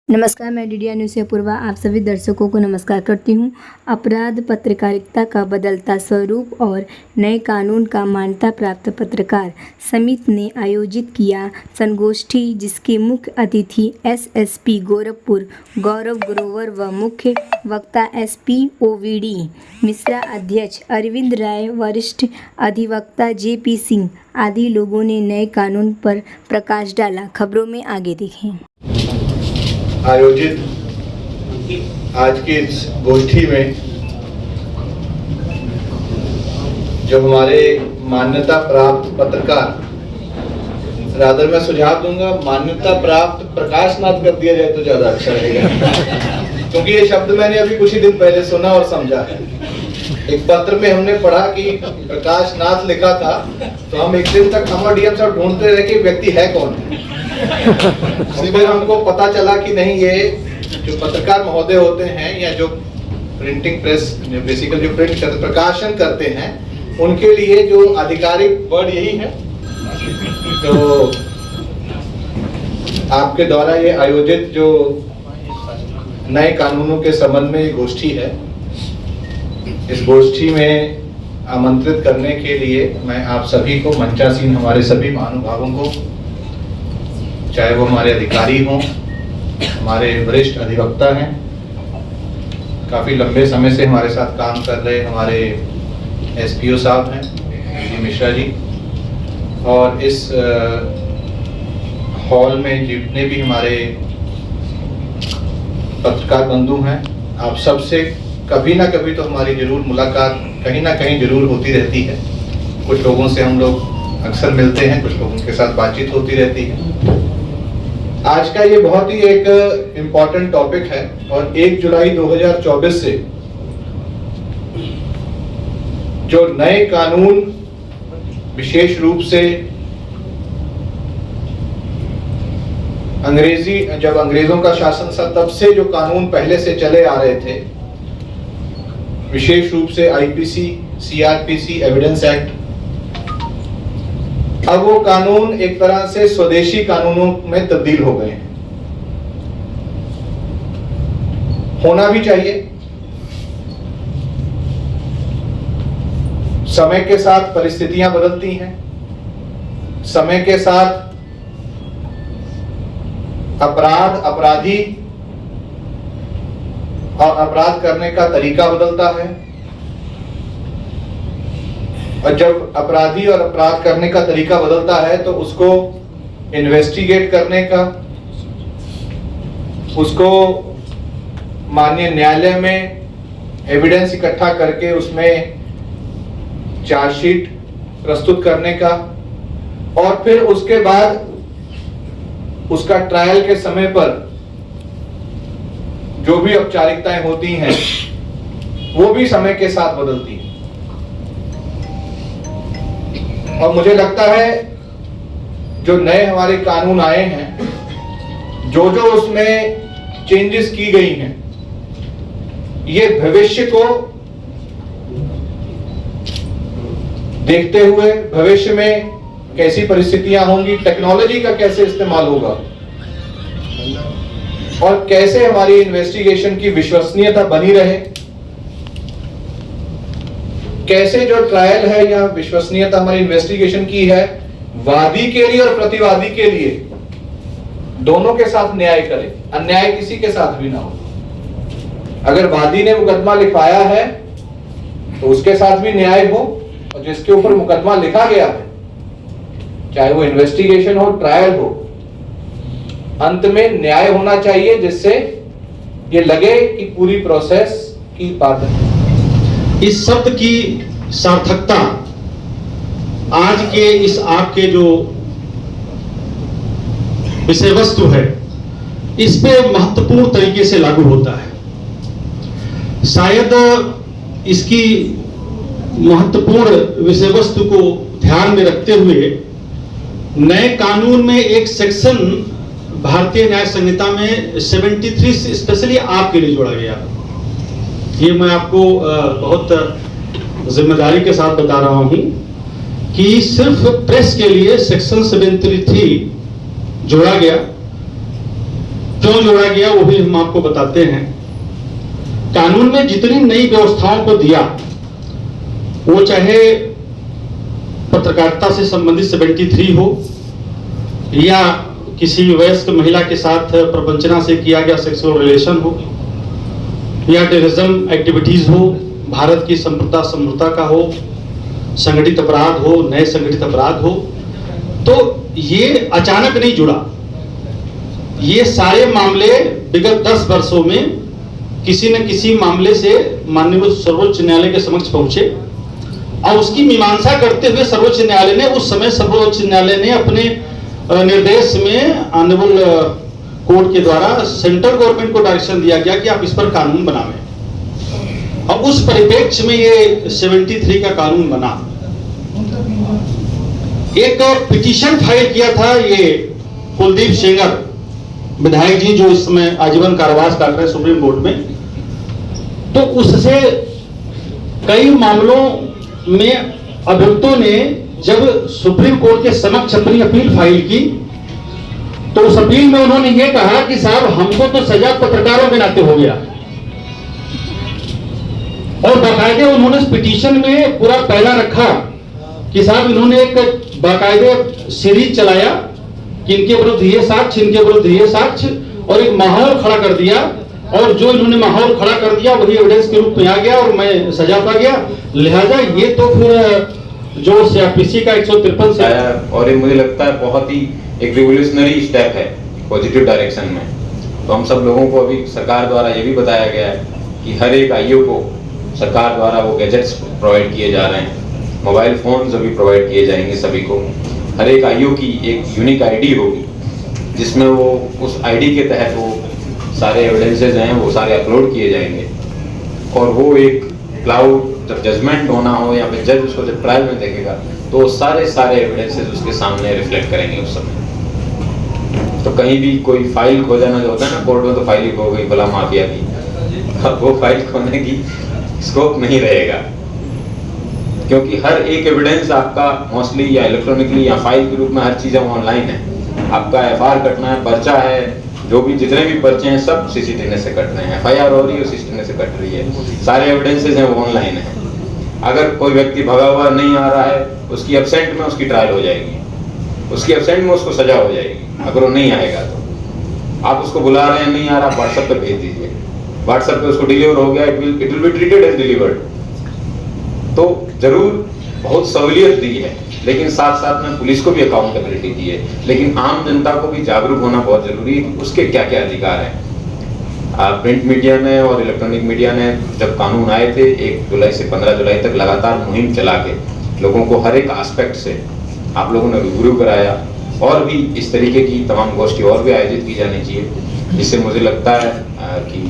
नमस्कार, मैं DDR news से अपूर्वा आप सभी दर्शकों को नमस्कार करती हूं। अपराध पत्रकारिता का बदलता स्वरूप और नए कानून का मान्यता प्राप्त पत्रकार समिति ने आयोजित किया संगोष्ठी, जिसके मुख्य अतिथि एसएसपी गोरखपुर गौरव ग्रोवर व मुख्य वक्ता एसपी ओवीडी मिश्रा, अध्यक्ष अरविंद राय, वरिष्ठ अधिवक्ता जेपी सिंह आदि लोगों ने नए कानून पर प्रकाश डाला। खबरों में आगे देखें। आयोजित आज की इस गोष्ठी में जो हमारे मान्यता प्राप्त पत्रकार, रादर मैं सुझाव दूंगा मान्यता प्राप्त प्रकाशनाथ कर दिया जाए तो ज्यादा अच्छा रहेगा, क्योंकि ये शब्द मैंने अभी कुछ ही दिन पहले सुना और समझा है। एक पत्र में हमने पढ़ा कि प्रकाशनाथ लिखा था, तो हम एक दिन तक हम डीएम साहब ढूंढते रहे कि व्यक्ति है कौन है। फिर हमको पता चला कि नहीं, ये जो पत्रकार महोदय होते हैं या जो प्रिंटिंग प्रेस बेसिकली जो प्रिंट करते प्रकाशन करते हैं, उनके लिए जो आधिकारिक वर्ड यही है। तो आपके द्वारा ये आयोजित जो नए कानूनों के संबंध में गोष्ठी है, इस गोष्ठी में आमंत्रित करने के लिए मैं आप सभी को, मंचासीन हमारे सभी महानुभावों को, चाहे वो हमारे अधिकारी हों, हमारे वरिष्ठ अधिवक्ता हैं, काफ़ी लंबे समय से हमारे साथ काम कर रहे हमारे एसपीओ साहब हैं मिश्रा जी, और इस हॉल में जितने भी हमारे पत्रकार बंधु हैं, आप सबसे कभी ना कभी तो हमारी जरूर मुलाकात कहीं ना कहीं जरूर होती रहती है। कुछ लोगों से हम लोग अक्सर मिलते हैं, कुछ लोगों के साथ बातचीत होती रहती है। आज का ये बहुत ही एक इम्पॉर्टेंट टॉपिक है और 1 जुलाई 2024 से जो नए कानून, विशेष रूप से जब अंग्रेजों का शासन था तब से जो कानून पहले से चले आ रहे थे, विशेष रूप से आईपीसी, सीआरपीसी, एविडेंस एक्ट, अब वो कानून एक तरह से स्वदेशी कानूनों में तब्दील हो गए हैं। होना भी चाहिए। समय के साथ परिस्थितियां बदलती हैं, समय के साथ अपराध, अपराधी और अपराध करने का तरीका बदलता है, और जब अपराधी और अपराध करने का तरीका बदलता है तो उसको इन्वेस्टिगेट करने का, उसको माननीय न्यायालय में एविडेंस इकट्ठा करके उसमें चार्जशीट प्रस्तुत करने का, और फिर उसके बाद उसका ट्रायल के समय पर जो भी औपचारिकताएं होती हैं वो भी समय के साथ बदलती हैं। और मुझे लगता है जो नए हमारे कानून आए हैं, जो उसमें चेंजेस की गई हैं, ये भविष्य को देखते हुए भविष्य में कैसी परिस्थितियां होंगी, टेक्नोलॉजी का कैसे इस्तेमाल होगा और कैसे हमारी इन्वेस्टिगेशन की विश्वसनीयता बनी रहे, कैसे जो ट्रायल है या विश्वसनीयता हमारी इन्वेस्टिगेशन की है, वादी के लिए और प्रतिवादी के लिए दोनों के साथ न्याय करे, अन्याय किसी के साथ भी ना हो। अगर वादी ने मुकदमा लिखवाया है तो उसके साथ भी न्याय हो, और जिसके ऊपर मुकदमा लिखा गया है, चाहे वो इन्वेस्टिगेशन हो, ट्रायल हो, अंत में न्याय होना चाहिए, जिससे ये लगे कि पूरी प्रोसेस की पारदर्शिता। इस शब्द की सार्थकता आज के इस आपके जो विषय वस्तु है, इस पे महत्वपूर्ण तरीके से लागू होता है। शायद इसकी महत्वपूर्ण विषय वस्तु को ध्यान में रखते हुए नए कानून में एक सेक्शन भारतीय न्याय संहिता में 73 स्पेशली आपके लिए जोड़ा गया। ये मैं आपको बहुत जिम्मेदारी के साथ बता रहा हूं कि सिर्फ प्रेस के लिए सेक्शन 733 जोड़ा गया। क्यों जोड़ा गया वो भी हम आपको बताते हैं। कानून में जितनी नई व्यवस्थाओं को दिया, वो चाहे पत्रकारिता से संबंधित 73 हो या किसी वयस्क महिला के साथ प्रवंचना से किया गया सेक्सुअल रिलेशन हो या टेररिज्म एक्टिविटीज हो, भारत की संप्रभुता समृद्धता का हो, संगठित अपराध हो, नए संगठित अपराध हो, तो ये अचानक नहीं जुड़ा। ये सारे मामले विगत 10 वर्षों में किसी न किसी मामले से माननीय सर्वोच्च न्यायालय के समक्ष पहुंचे और उसकी मीमांसा करते हुए सर्वोच्च न्यायालय ने, उस समय सर्वोच्च न्यायालय ने अपने निर्देश में ऑनरेबल कोर्ट के द्वारा सेंट्रल गवर्नमेंट को डायरेक्शन दिया गया कि आप इस पर कानून बनावें। और उस परिप्रेक्ष्य में ये 73 का कानून बना। एक पिटीशन फाइल किया था ये कुलदीप सेंगर विधायक जी, जो इस समय आजीवन कारावास काट रहे हैं सुप्रीम कोर्ट में। तो उससे कई मामलों में अभियुक्तों ने जब सुप्रीम कोर्ट के समक्ष अपनी अपील फाइल की, तो उस अपील में उन्होंने ये कहा कि साहब हमको तो सजा पत्रकारों के नाते हो गया। और बाकायदे उन्होंने इस पिटीशन में पूरा पहला रखा कि साहब इन्होंने एक बाकायदे सीरीज चलाया कि इनके विरुद्ध ये साक्ष्य, इनके विरुद्ध ये साक्ष्य, और एक माहौल खड़ा कर दिया। और जो इन्होंने माहौल खड़ा कर दिया वही एविडेंस के रूप में आ गया और मैं सजा पा गया। लिहाजा ये तो फिर जो सीआरपीसी का 153 से आया, और ये मुझे लगता है बहुत ही एक रिवोल्यूशनरी स्टेप है पॉजिटिव डायरेक्शन में। तो हम सब लोगों को अभी सरकार द्वारा ये भी बताया गया है कि हर एक आईओ को सरकार द्वारा वो गैजेट्स प्रोवाइड किए जा रहे हैं, मोबाइल फोन्स अभी प्रोवाइड किए जाएंगे सभी को। हर एक आईओ की एक यूनिक आईडी होगी जिसमें वो उस आईडी के तहत वो सारे एविडेंसेस हैं वो सारे अपलोड किए जाएंगे। और वो एक क्लाउड, जब जजमेंट होना हो या फिर जज उसको जब ट्रायल में देखेगा तो सारे एविडेंसेस उसके सामने रिफ्लेक्ट करेंगे उस समय। तो कहीं भी कोई फाइल खो जाना जो होता है ना कोर्ट में, तो फाइल ही खो गई भला माफिया की, अब वो फाइल खोने की स्कोप नहीं रहेगा, क्योंकि हर एक एविडेंस आपका मोस्टली या इलेक्ट्रॉनिकली या फाइल के रूप में हर चीज़ ऑनलाइन है। आपका एफआईआर कटना है, पर्चा है, जो भी जितने भी पर्चे हैं सब सीसीटीवी से कट रहे हैं, एफआईआर हो रही है सीसीटीवी से कट रही है, सारे एविडेंसेस हैं वो ऑनलाइन है। अगर कोई व्यक्ति भगा हुआ नहीं आ रहा है, उसकी एब्सेंट में उसकी ट्रायल हो जाएगी, उसकी एब्सेंट में उसको सजा हो जाएगी। अगर वो नहीं आएगा तो आप उसको बुला रहे हैं, नहीं आ रहा, व्हाट्सएप पर भेज दीजिए, व्हाट्सएप पे उसको डिलीवर हो गया, it will be treated as delivered. तो जरूर बहुत सहूलियत दी है, लेकिन साथ साथ में पुलिस को भी अकाउंटेबिलिटी दी है, लेकिन आम जनता को भी जागरूक होना बहुत जरूरी है कि उसके क्या क्या अधिकार हैं। प्रिंट मीडिया ने और इलेक्ट्रॉनिक मीडिया ने जब कानून आए थे 1 जुलाई से 15 जुलाई तक लगातार मुहिम चला के लोगों को हर एक एस्पेक्ट से आप लोगों ने रूबरू कराया, और भी इस तरीके की तमाम गोष्ठी और भी आयोजित की जानी चाहिए, जिससे मुझे लगता है कि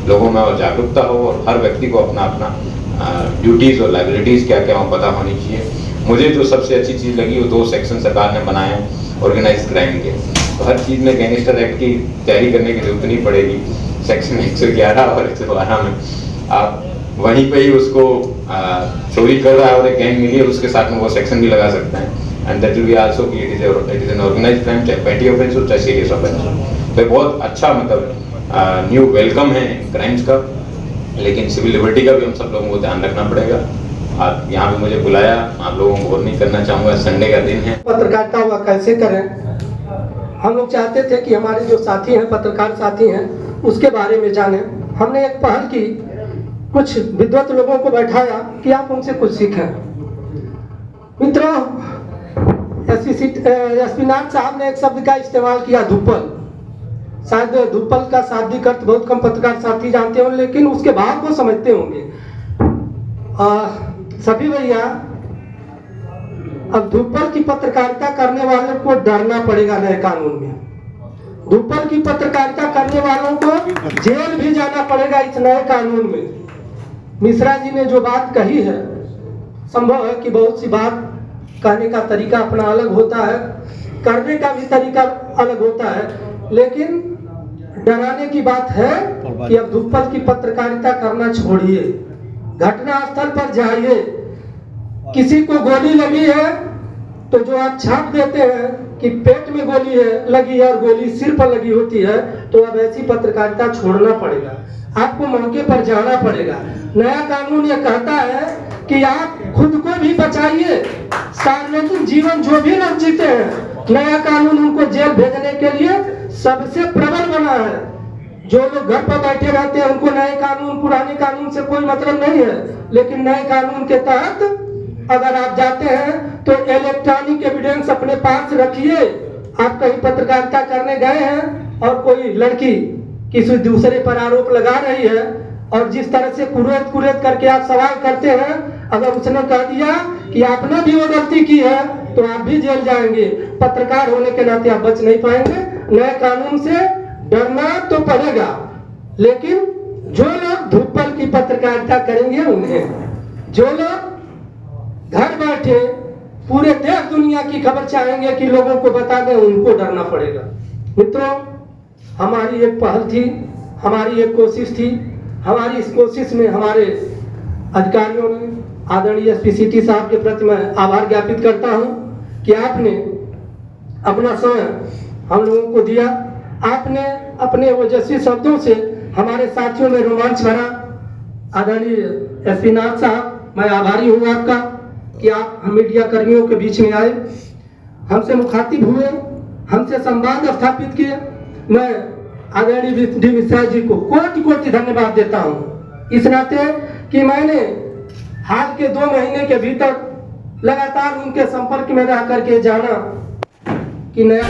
लोगों में और जागरूकता हो और हर व्यक्ति को अपना अपना ड्यूटीज और लाइबिलिटीज क्या क्या पता होनी चाहिए। मुझे जो सबसे अच्छी चीज़ लगी वो 2 सेक्शन सरकार ने बनाए हैं ऑर्गेनाइज क्राइम के। तो हर चीज़ में गैंगस्टर एक्ट की तैयारी करने की जरूरत नहीं पड़ेगी। सेक्शन 111 और 112 में आप वहीं पे ही उसको चोरी कर रहा है और एक गैंग मिली है उसके साथ में वो सेक्शन भी लगा सकते हैं। And that will be also कि it is an organised crime, चाहे पेटी ऑफेंस हो चाहे सीरियस ऑफेंस हो। तो बहुत अच्छा मतलब न्यू वेलकम है क्राइम्स का, लेकिन सिविल लिबर्टी का भी हम सब लोगों को ध्यान रखना पड़ेगा। आप यहाँ पे मुझे बुलाया, आप लोगों को और नहीं करना चाहूँगा, संडे का दिन है। पत्रकारिता हुआ कैसे करें, हम लोग चाहते थे कि हमारे जो साथी हैं, पत्रकार साथी हैं, उसके बारे में जानें। हमने एक पहल की, कुछ विद्वत लोगों को बैठाया कि आप उनसे कुछ सीखें। मित्रों, एसपी नाथ साहब ने एक शब्द का इस्तेमाल किया, धुप्पल। शायद धुप्पल का शाब्दिक अर्थ बहुत कम पत्रकार साथी जानते हों, लेकिन उसके भाव को समझते होंगे। सभी भैया, अब धुप्पल की पत्रकारिता करने वालों को डरना पड़ेगा नए कानून में। धुप्पल की पत्रकारिता करने वालों को जेल भी जाना पड़ेगा इस नए कानून में। मिश्रा जी ने जो बात कही है, संभव है कि बहुत सी बात कहने का तरीका अपना अलग होता है, करने का भी तरीका अलग होता है, लेकिन डराने की बात है कि अब धुप्पल की पत्रकारिता करना छोड़िए। घटना स्थल पर जाइए। किसी को गोली लगी है तो जो आप छाप देते हैं कि पेट में गोली है लगी है और गोली सिर पर लगी होती है, तो अब ऐसी पत्रकारिता छोड़ना पड़ेगा, आपको मौके पर जाना पड़ेगा। नया कानून ये कहता है कि आप खुद को भी बचाइए, सार्वजनिक जीवन जो भी लोग जीते हैं, नया कानून उनको जेल भेजने के लिए सबसे प्रबल बना है। जो लोग घर पर बैठे रहते हैं उनको नए कानून पुराने कानून से कोई मतलब नहीं है, लेकिन नए कानून के तहत अगर आप जाते हैं तो इलेक्ट्रॉनिक एविडेंस अपने पास रखिए। आप कहीं पत्रकारिता करने गए हैं और कोई लड़की किसी दूसरे पर आरोप लगा रही है और जिस तरह से कुरेद करके आप सवाल करते हैं, अगर उसने कह दिया कि आपने भी वो गलती की है तो आप भी जेल जाएंगे। पत्रकार होने के नाते आप बच नहीं पाएंगे। नए कानून से डरना तो पड़ेगा, लेकिन जो लोग धुप्पल की पत्रकारिता करेंगे उन्हें, जो लोग घर बैठे पूरे देश दुनिया की खबर चाहेंगे कि लोगों को बता दें, उनको डरना पड़ेगा। मित्रों, हमारी एक पहल थी, हमारी एक कोशिश थी। हमारी इस कोशिश में हमारे अधिकारियों ने, आदरणीय एसपी सिटी साहब के प्रति मैं आभार ज्ञापित करता हूं कि आपने अपना समय हम लोगों को दिया। आपने अपने ओजस्वी शब्दों से हमारे साथियों में रोमांच भरा। आदरणीय एसपी नाथ साहब, मैं आभारी हूँ आपका कि आप हम मीडिया कर्मियों के बीच में आए, हमसे मुखातिब हुए, हमसे संवाद स्थापित किए। मैं आदरणीय डी मिश्रा जी को कोटि कोटि धन्यवाद देता हूँ इस नाते कि मैंने हाल के 2 महीने के भीतर लगातार उनके संपर्क में रह करके जाना कि नया